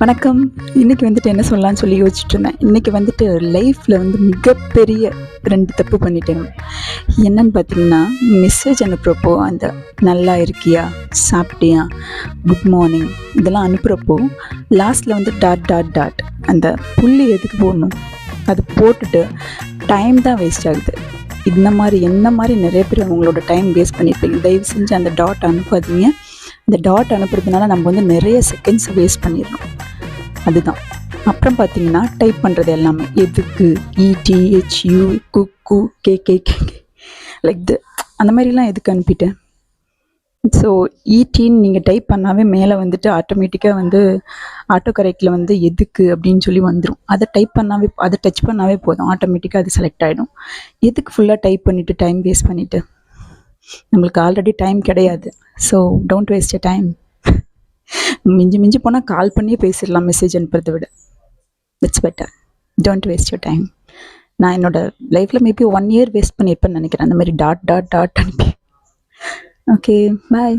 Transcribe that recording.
வணக்கம். இன்னைக்கு வந்துட்டு என்ன சொல்லலாம்னு சொல்லி யோசிச்சுட்டு இருந்தேன். இன்னைக்கு வந்துட்டு லைஃப்ல வந்து மிகப்பெரிய 2 தப்பு பண்ணிட்டேங்க. என்னன்னு பார்த்தீங்கன்னா, மெசேஜ் அனுப்புறப்போ அந்த "நல்லா இருக்கியா? சாப்பிட்டியா? குட் மார்னிங்" இதெல்லாம் அனுப்புறப்போ, லாஸ்ட்ல வந்து டாட் டாட் டாட் அந்த புள்ளி எதுக்கு போடணும்? அது போட்டுட்டு டைம் தான் வேஸ்ட் ஆகுது. என்ன மாரி நெறைய பேர் உங்களோட டைம் வேஸ்ட் பண்ணியிருப்பீங்க. தயவு செஞ்சு அந்த டாட் அனுப்பாதீங்க. அந்த டாட் அனுப்புறதுனால நம்ம வந்து நெறைய செகண்ட்ஸ் வேஸ்ட் பண்ணிடுறோம். அதுதான். அப்புறம் பார்த்தீங்கன்னா, டைப் பண்ணுறது எல்லாமே எதுக்கு, இடிஹெச்யூ, குக்கு, கேகேகே லைக் அந்த மாதிரிலாம் எதுக்கு அனுப்பிட்டேன். ஸோ ஈடின்னு நீங்கள் டைப் பண்ணாவே மேலே வந்துட்டு ஆட்டோமேட்டிக்காக வந்து ஆட்டோ கரெக்டில் வந்து எதுக்கு அப்படின்னு சொல்லி வந்துடும். அதை டைப் பண்ணாவே, அதை டச் பண்ணாவே போதும், ஆட்டோமேட்டிக்காக அது செலக்ட் ஆகிடும். எதுக்கு ஃபுல்லாக டைப் பண்ணிவிட்டு டைம் வேஸ்ட் பண்ணிவிட்டு, நம்மளுக்கு ஆல்ரெடி டைம் கிடையாது. So don't waste your time. மிஞ்சி மிஞ்சி போனால் கால் பண்ணியே பேசிடலாம் மெசேஜ் அனுப்புறதை விட. It's better. Don't waste your time. நான் என்னோட லைஃப்பில் மேபி 1 இயர் வேஸ்ட் பண்ணியிருப்பேன்னு நினைக்கிறேன், அந்த மாதிரி டாட் டாட் டாட் அனுப்பி. ஓகே, பாய்.